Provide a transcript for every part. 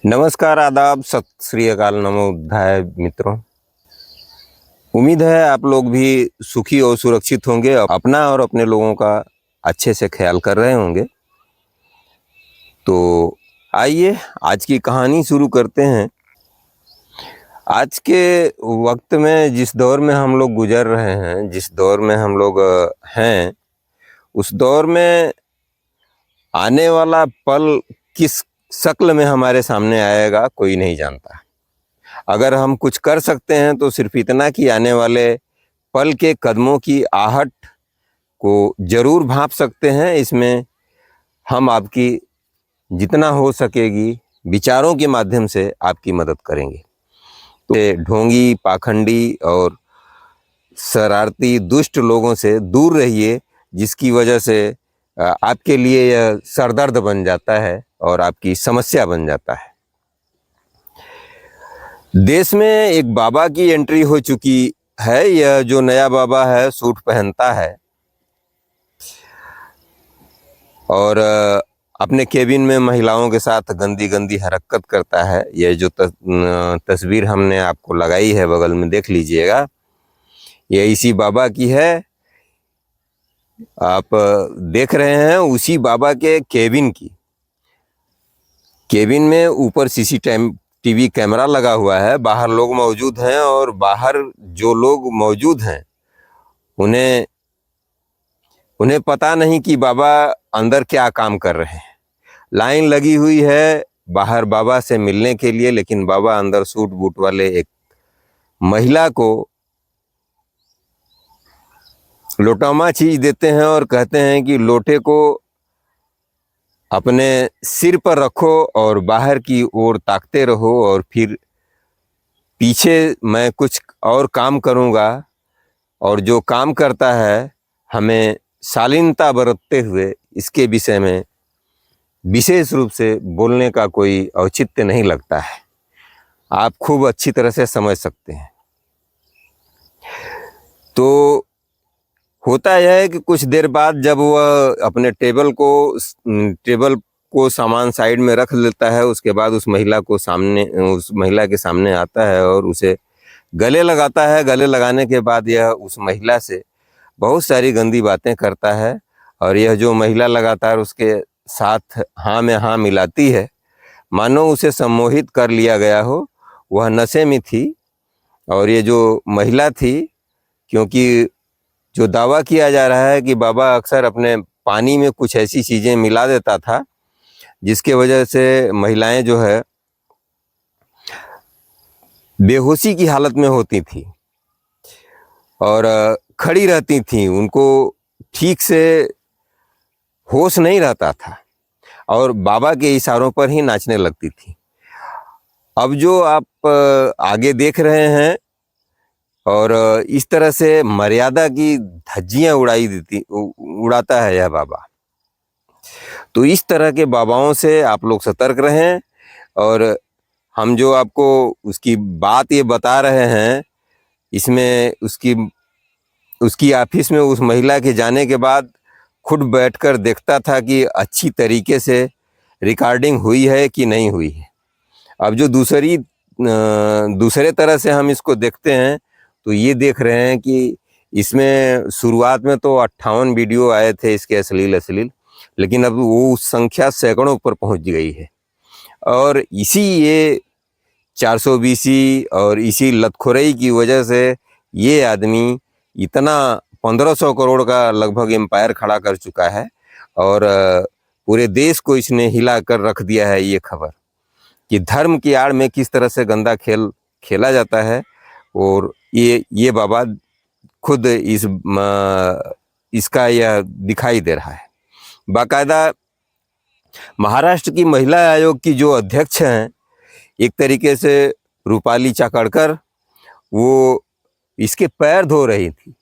नमस्कार, आदाब, सत श्री अकाल, नमो बुद्धाय मित्रों। उम्मीद है आप लोग भी सुखी और सुरक्षित होंगे, अपना और अपने लोगों का अच्छे से ख्याल कर रहे होंगे। तो आइए आज की कहानी शुरू करते हैं। आज के वक्त में जिस दौर में हम लोग गुजर रहे हैं, जिस दौर में हम लोग हैं, उस दौर में आने वाला पल किस शक्ल में हमारे सामने आएगा कोई नहीं जानता। अगर हम कुछ कर सकते हैं तो सिर्फ इतना कि आने वाले पल के कदमों की आहट को जरूर भांप सकते हैं। इसमें हम आपकी जितना हो सकेगी विचारों के माध्यम से आपकी मदद करेंगे। तो ढोंगी, पाखंडी और शरारती दुष्ट लोगों से दूर रहिए, जिसकी वजह से आपके लिए यह सरदर्द बन जाता है और आपकी समस्या बन जाता है। देश में एक बाबा की एंट्री हो चुकी है। यह जो नया बाबा है सूट पहनता है और अपने केबिन में महिलाओं के साथ गंदी गंदी हरकत करता है। यह जो तस्वीर हमने आपको लगाई है बगल में, देख लीजिएगा, यह इसी बाबा की है। आप देख रहे हैं उसी बाबा के केबिन की। केबिन में ऊपर सीसीटीवी कैमरा लगा हुआ है। बाहर लोग मौजूद हैं और बाहर जो लोग मौजूद हैं उन्हें पता नहीं कि बाबा अंदर क्या काम कर रहे हैं। लाइन लगी हुई है बाहर बाबा से मिलने के लिए, लेकिन बाबा अंदर सूट बूट वाले एक महिला को लोटामा चीज देते हैं और कहते हैं कि लोटे को अपने सिर पर रखो और बाहर की ओर ताकते रहो, और फिर पीछे मैं कुछ और काम करूँगा, और जो काम करता है हमें शालीनता बरतते हुए इसके विषय में विशेष रूप से बोलने का कोई औचित्य नहीं लगता है। आप खूब अच्छी तरह से समझ सकते हैं। तो होता यह है कि कुछ देर बाद जब वह अपने टेबल को सामान साइड में रख लेता है, उसके बाद उस महिला के सामने आता है और उसे गले लगाता है। गले लगाने के बाद यह उस महिला से बहुत सारी गंदी बातें करता है, और यह जो महिला लगातार उसके साथ हाँ में हाँ मिलाती है, मानो उसे सम्मोहित कर लिया गया हो। वह नशे में थी, और ये जो महिला थी, क्योंकि जो दावा किया जा रहा है कि बाबा अक्सर अपने पानी में कुछ ऐसी चीज़ें मिला देता था जिसके वजह से महिलाएं जो है बेहोशी की हालत में होती थी और खड़ी रहती थी। उनको ठीक से होश नहीं रहता था और बाबा के इशारों पर ही नाचने लगती थी। अब जो आप आगे देख रहे हैं, और इस तरह से मर्यादा की धज्जियां उड़ाता है यह बाबा। तो इस तरह के बाबाओं से आप लोग सतर्क रहें। और हम जो आपको उसकी बात ये बता रहे हैं, इसमें उसकी ऑफिस में उस महिला के जाने के बाद खुद बैठकर देखता था कि अच्छी तरीके से रिकॉर्डिंग हुई है कि नहीं हुई है। अब जो दूसरे तरह से हम इसको देखते हैं तो ये देख रहे हैं कि इसमें शुरुआत में तो 58 वीडियो आए थे इसके अश्लील, लेकिन अब वो संख्या सैकड़ों पर पहुंच गई है। और इसी ये 420 और इसी लतखोरई की वजह से ये आदमी इतना 1500 करोड़ का लगभग एम्पायर खड़ा कर चुका है, और पूरे देश को इसने हिला कर रख दिया है। ये खबर कि धर्म की आड़ में किस तरह से गंदा खेल खेला जाता है, और ये बाबा खुद इसका यह दिखाई दे रहा है। बाकायदा महाराष्ट्र की महिला आयोग की जो अध्यक्ष हैं, एक तरीके से रूपाली चाकड़कर, वो इसके पैर धो रही थी,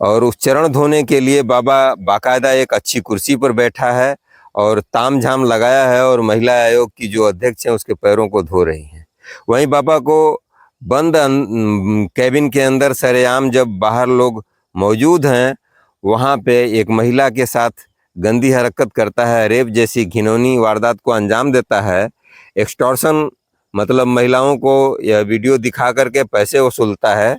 और उस चरण धोने के लिए बाबा बाकायदा एक अच्छी कुर्सी पर बैठा है और तामझाम लगाया है, और महिला आयोग की जो अध्यक्ष हैं उसके पैरों को धो रही हैं। वहीं बाबा को बंद कैबिन के अंदर सरेआम जब बाहर लोग मौजूद हैं, वहाँ पे एक महिला के साथ गंदी हरकत करता है, रेप जैसी घिनौनी वारदात को अंजाम देता है। एक्सटॉर्शन मतलब महिलाओं को यह वीडियो दिखा करके पैसे वसूलता है।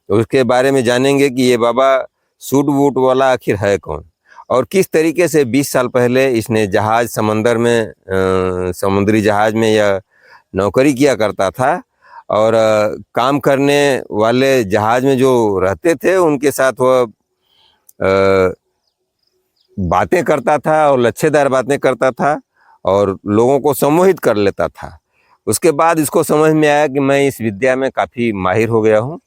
तो उसके बारे में जानेंगे कि ये बाबा सूट बूट वाला आखिर है कौन, और किस तरीके से 20 साल पहले इसने जहाज समंदर में समुद्री जहाज में यह नौकरी किया करता था, और काम करने वाले जहाज में जो रहते थे उनके साथ वह बातें करता था और लच्छेदार बातें करता था और लोगों को सम्मोहित कर लेता था। उसके बाद इसको समझ में आया कि मैं इस विद्या में काफ़ी माहिर हो गया हूँ,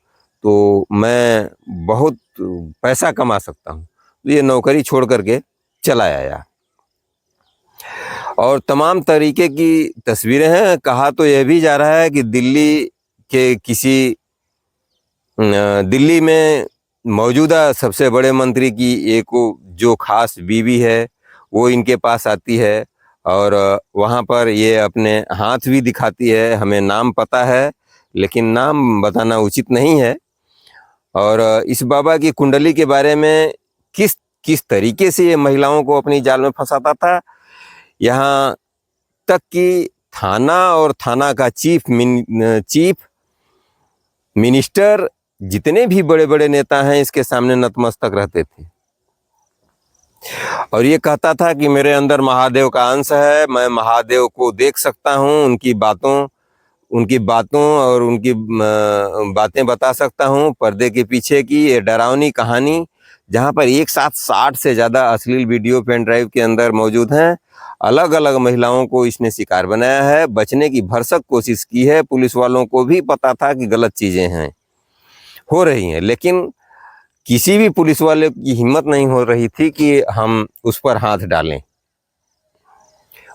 तो मैं बहुत पैसा कमा सकता हूँ। तो ये नौकरी छोड़ करके चला आया, और तमाम तरीके की तस्वीरें हैं। कहा तो यह भी जा रहा है कि दिल्ली में मौजूदा सबसे बड़े मंत्री की एक जो खास बीवी है वो इनके पास आती है, और वहाँ पर ये अपने हाथ भी दिखाती है। हमें नाम पता है लेकिन नाम बताना उचित नहीं है। और इस बाबा की कुंडली के बारे में किस किस तरीके से ये महिलाओं को अपनी जाल में फंसाता था, यहाँ तक कि थाना और थाना का चीफ मिनिस्टर जितने भी बड़े बड़े नेता हैं इसके सामने नतमस्तक रहते थे। और ये कहता था कि मेरे अंदर महादेव का अंश है, मैं महादेव को देख सकता हूँ, उनकी बातों और उनकी बातें बता सकता हूँ। पर्दे के पीछे की ये डरावनी कहानी, जहाँ पर एक साथ 60 से ज़्यादा अश्लील वीडियो पेन ड्राइव के अंदर मौजूद हैं। अलग अलग महिलाओं को इसने शिकार बनाया है, बचने की भरसक कोशिश की है। पुलिस वालों को भी पता था कि गलत चीज़ें हैं हो रही हैं, लेकिन किसी भी पुलिस वाले की हिम्मत नहीं हो रही थी कि हम उस पर हाथ डालें,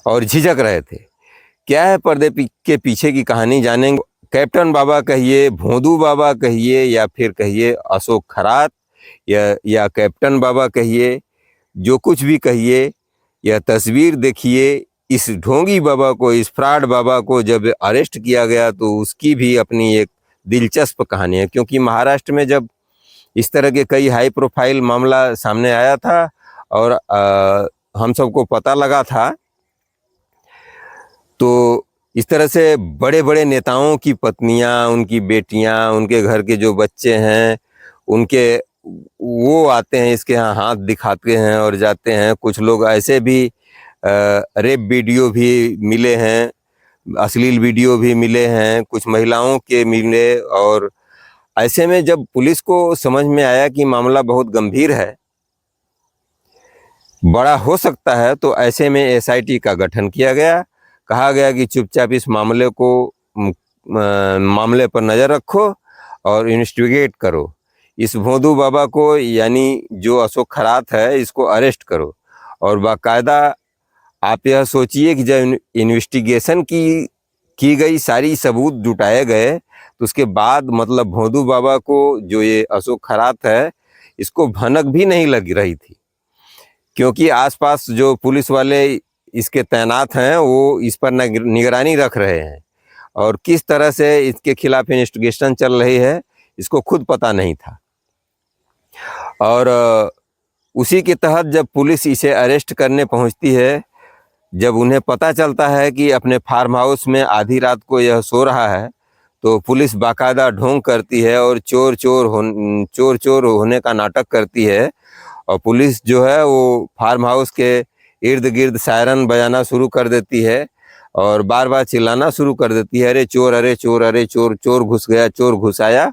और झिझक रहे थे। क्या है पर्दे के पीछे की कहानी जानेंगे। कैप्टन बाबा कहिए, भोंदू बाबा कहिए, या फिर कहिए अशोक खरात, या कैप्टन बाबा कहिए, जो कुछ भी कहिए, यह तस्वीर देखिए। इस ढोंगी बाबा को, इस फ्रॉड बाबा को जब अरेस्ट किया गया तो उसकी भी अपनी एक दिलचस्प कहानी है, क्योंकि महाराष्ट्र में जब इस तरह के कई हाई प्रोफाइल मामला सामने आया था और हम सबको पता लगा था, तो इस तरह से बड़े बड़े नेताओं की पत्नियां, उनकी बेटियां, उनके घर के जो बच्चे हैं वो आते हैं इसके यहाँ हाथ दिखाते हैं और जाते हैं। कुछ लोग ऐसे भी रेप वीडियो भी मिले हैं, अश्लील वीडियो भी मिले हैं, कुछ महिलाओं के मिले। और ऐसे में जब पुलिस को समझ में आया कि मामला बहुत गंभीर है, बड़ा हो सकता है, तो ऐसे में एसआईटी का गठन किया गया। कहा गया कि चुपचाप इस मामले पर नज़र रखो और इन्वेस्टिगेट करो। इस भोंदू बाबा को, यानी जो अशोक खरात है, इसको अरेस्ट करो। और बाकायदा आप यह सोचिए कि जब इन्वेस्टिगेशन की गई, सारी सबूत जुटाए गए, तो उसके बाद मतलब भोंदू बाबा को, जो ये अशोक खरात है, इसको भनक भी नहीं लग रही थी, क्योंकि आसपास जो पुलिस वाले इसके तैनात हैं वो इस पर निगरानी रख रहे हैं, और किस तरह से इसके खिलाफ इन्वेस्टिगेशन चल रही है इसको खुद पता नहीं था। और उसी के तहत जब पुलिस इसे अरेस्ट करने पहुंचती है, जब उन्हें पता चलता है कि अपने फार्म हाउस में आधी रात को यह सो रहा है, तो पुलिस बाकायदा ढोंग करती है और चोर चोर होने का नाटक करती है। और पुलिस जो है वो फार्म हाउस के इर्द गिर्द सायरन बजाना शुरू कर देती है और बार बार चिल्लाना शुरू कर देती है, अरे चोर, अरे चोर, अरे चोर, चोर घुस गया, चोर घुस आया।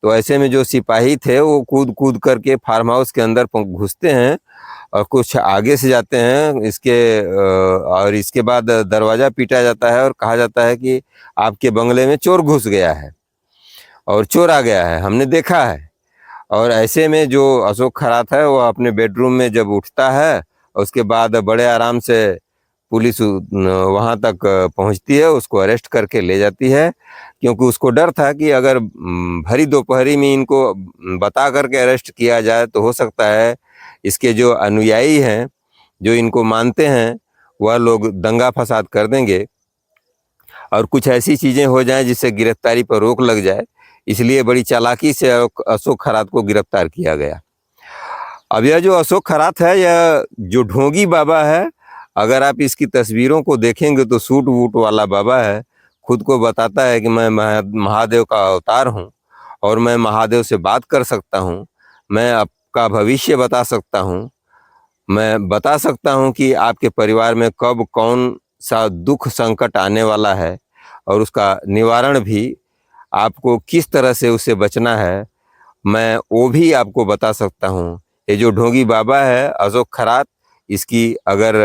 तो ऐसे में जो सिपाही थे वो कूद कूद करके फार्म हाउस के अंदर घुसते हैं और कुछ आगे से जाते हैं और इसके बाद दरवाज़ा पीटा जाता है और कहा जाता है कि आपके बंगले में चोर घुस गया है और चोर आ गया है, हमने देखा है। और ऐसे में जो अशोक खरात है वो अपने बेडरूम में जब उठता है, उसके बाद बड़े आराम से पुलिस वहाँ तक पहुँचती है, उसको अरेस्ट करके ले जाती है, क्योंकि उसको डर था कि अगर भरी दोपहरी में इनको बता करके अरेस्ट किया जाए तो हो सकता है इसके जो अनुयायी हैं, जो इनको मानते हैं, वह लोग दंगा फसाद कर देंगे और कुछ ऐसी चीज़ें हो जाएं जिससे गिरफ्तारी पर रोक लग जाए। इसलिए बड़ी चालाकी से अशोक खरात को गिरफ्तार किया गया। अब यह जो अशोक खरात है, यह जो ढोंगी बाबा है, अगर आप इसकी तस्वीरों को देखेंगे तो सूट वूट वाला बाबा है, खुद को बताता है कि मैं महादेव का अवतार हूँ और मैं महादेव से बात कर सकता हूँ, मैं आपका भविष्य बता सकता हूँ, मैं बता सकता हूँ कि आपके परिवार में कब कौन सा दुख संकट आने वाला है और उसका निवारण भी, आपको किस तरह से उससे बचना है, मैं वो भी आपको बता सकता हूँ। ये जो ढोंगी बाबा है अशोक खरात, इसकी अगर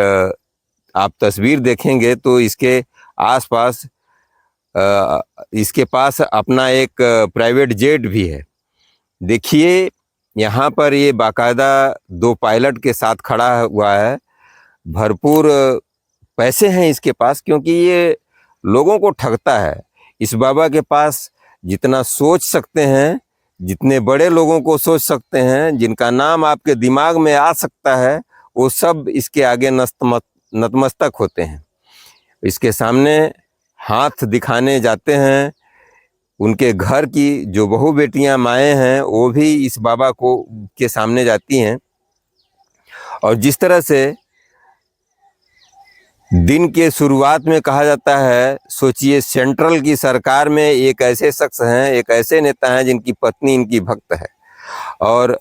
आप तस्वीर देखेंगे तो इसके आसपास इसके पास अपना एक प्राइवेट जेट भी है। देखिए यहाँ पर ये बाकायदा 2 पायलट के साथ खड़ा हुआ है। भरपूर पैसे हैं इसके पास, क्योंकि ये लोगों को ठगता है। इस बाबा के पास जितना सोच सकते हैं, जितने बड़े लोगों को सोच सकते हैं, जिनका नाम आपके दिमाग में आ सकता है, वो सब इसके आगे नतमस्तक होते हैं। इसके सामने हाथ दिखाने जाते हैं। उनके घर की जो बहू बेटियां माएँ हैं, वो भी इस बाबा को के सामने जाती हैं। और जिस तरह से दिन के शुरुआत में कहा जाता है, सोचिए सेंट्रल की सरकार में एक ऐसे शख्स हैं, एक ऐसे नेता हैं जिनकी पत्नी इनकी भक्त है और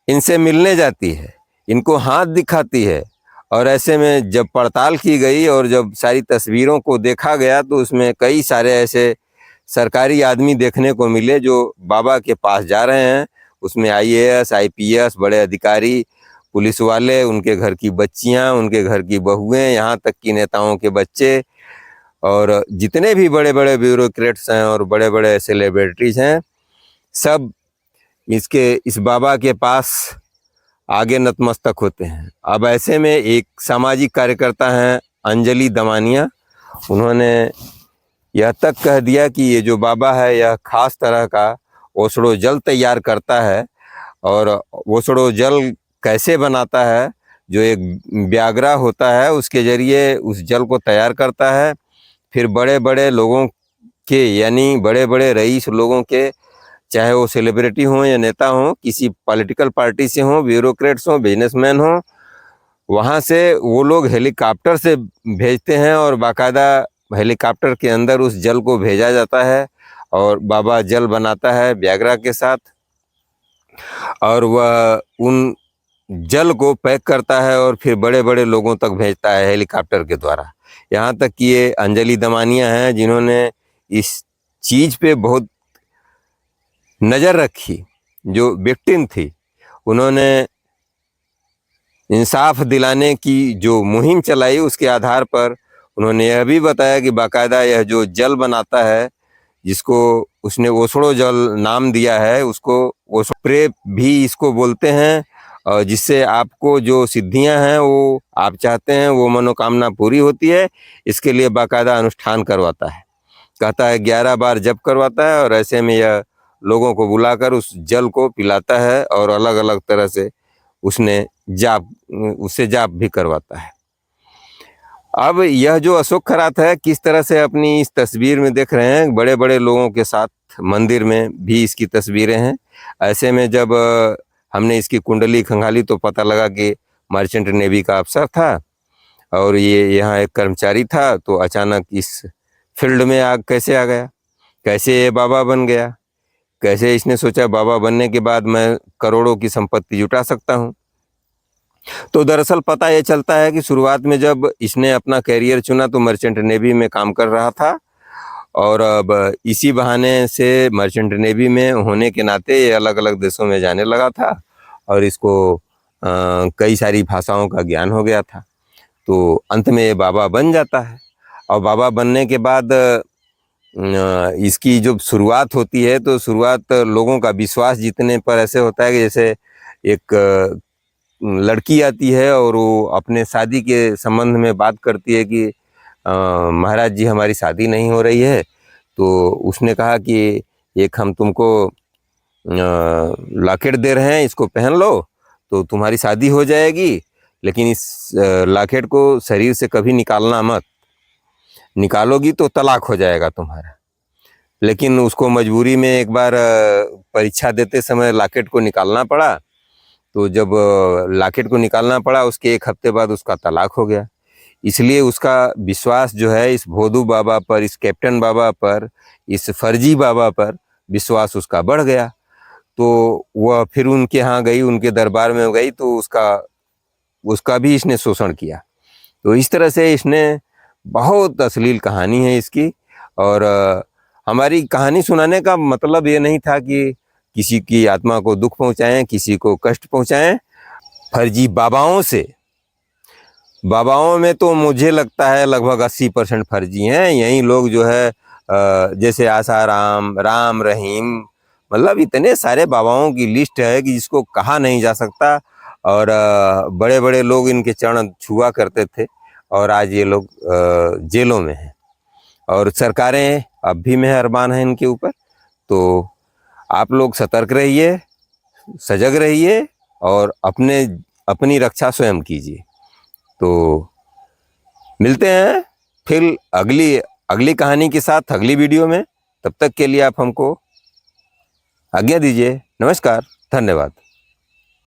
इनसे मिलने जाती है, इनको हाथ दिखाती है। और ऐसे में जब पड़ताल की गई और जब सारी तस्वीरों को देखा गया तो उसमें कई सारे ऐसे सरकारी आदमी देखने को मिले जो बाबा के पास जा रहे हैं। उसमें IAS, IPS, बड़े अधिकारी, पुलिस वाले, उनके घर की बच्चियां, उनके घर की बहुएं, यहाँ तक कि नेताओं के बच्चे और जितने भी बड़े बड़े ब्यूरोक्रेट्स हैं और बड़े बड़े सेलिब्रिटीज़ हैं, सब इस बाबा के पास आगे नतमस्तक होते हैं। अब ऐसे में एक सामाजिक कार्यकर्ता हैं अंजलि दमानिया, उन्होंने यह तक कह दिया कि ये जो बाबा है यह खास तरह का ओसड़ो जल तैयार करता है। और ओसड़ो जल कैसे बनाता है, जो एक ब्यागरा होता है उसके ज़रिए उस जल को तैयार करता है। फिर बड़े बड़े लोगों के, यानी बड़े बड़े रईस लोगों के, चाहे वो सेलिब्रिटी हों या नेता हों, किसी पॉलिटिकल पार्टी से हों, ब्यूरोक्रेट्स हों, बिजनेसमैन हों, वहाँ से वो लोग हेलीकॉप्टर से भेजते हैं और बाकायदा हेलीकॉप्टर के अंदर उस जल को भेजा जाता है और बाबा जल बनाता है ब्यागरा के साथ और वह उन जल को पैक करता है और फिर बड़े बड़े लोगों तक भेजता है हेलीकॉप्टर के द्वारा। यहाँ तक कि ये अंजलि दमानिया हैं जिन्होंने इस चीज़ पे बहुत नज़र रखी। जो विक्टिम थी, उन्होंने इंसाफ दिलाने की जो मुहिम चलाई, उसके आधार पर उन्होंने यह भी बताया कि बाकायदा यह जो जल बनाता है, जिसको उसने ओसड़ो जल नाम दिया है, उसको ओसप्रे भी इसको बोलते हैं, और जिससे आपको जो सिद्धियां हैं वो आप चाहते हैं वो मनोकामना पूरी होती है। इसके लिए बाकायदा अनुष्ठान करवाता है, कहता है 11 बार जप करवाता है और ऐसे में यह लोगों को बुलाकर उस जल को पिलाता है और अलग अलग तरह से उससे जाप भी करवाता है। अब यह जो अशोक खरात है, किस तरह से अपनी इस तस्वीर में देख रहे हैं, बड़े बड़े लोगों के साथ मंदिर में भी इसकी तस्वीरें हैं। ऐसे में जब हमने इसकी कुंडली खंगाली तो पता लगा कि मर्चेंट नेवी का अफसर था और ये यहाँ एक कर्मचारी था। तो अचानक इस फील्ड में कैसे आ गया, कैसे ये बाबा बन गया, कैसे इसने सोचा बाबा बनने के बाद मैं करोड़ों की संपत्ति जुटा सकता हूँ। तो दरअसल पता ये चलता है कि शुरुआत में जब इसने अपना कैरियर चुना तो मर्चेंट नेवी में काम कर रहा था और अब इसी बहाने से मर्चेंट नेवी में होने के नाते ये अलग अलग देशों में जाने लगा था और इसको कई सारी भाषाओं का ज्ञान हो गया था। तो अंत में ये बाबा बन जाता है और बाबा बनने के बाद इसकी जो शुरुआत होती है तो शुरुआत लोगों का विश्वास जीतने पर ऐसे होता है कि जैसे एक लड़की आती है और वो अपने शादी के संबंध में बात करती है कि महाराज जी हमारी शादी नहीं हो रही है। तो उसने कहा कि एक हम तुमको लॉकेट दे रहे हैं, इसको पहन लो तो तुम्हारी शादी हो जाएगी, लेकिन इस लॉकेट को शरीर से कभी निकालना मत, निकालोगी तो तलाक हो जाएगा तुम्हारा। लेकिन उसको मजबूरी में एक बार परीक्षा देते समय लॉकेट को निकालना पड़ा। तो जब लॉकेट को निकालना पड़ा, उसके 1 हफ्ते बाद उसका तलाक हो गया। इसलिए उसका विश्वास जो है इस भोदू बाबा पर, इस कैप्टन बाबा पर, इस फर्जी बाबा पर विश्वास उसका बढ़ गया। तो वह फिर उनके यहाँ गई, उनके दरबार में गई, तो उसका भी इसने शोषण किया। तो इस तरह से इसने बहुत अश्लील कहानी है इसकी। और हमारी कहानी सुनाने का मतलब ये नहीं था कि किसी की आत्मा को दुख पहुंचाएं, किसी को कष्ट पहुंचाएं। फर्जी बाबाओं में तो मुझे लगता है लगभग 80% फर्जी हैं। यही लोग जो है जैसे आसाराम, राम रहीम, मतलब इतने सारे बाबाओं की लिस्ट है कि जिसको कहा नहीं जा सकता। और बड़े बड़े लोग इनके चरण छुआ करते थे, और आज ये लोग जेलों में हैं, और सरकारें अब भी मेहरबान हैं इनके ऊपर। तो आप लोग सतर्क रहिए, सजग रहिए, और अपनी रक्षा स्वयं कीजिए। तो मिलते हैं फिर अगली कहानी के साथ अगली वीडियो में। तब तक के लिए आप हमको आज्ञा दीजिए। नमस्कार, धन्यवाद।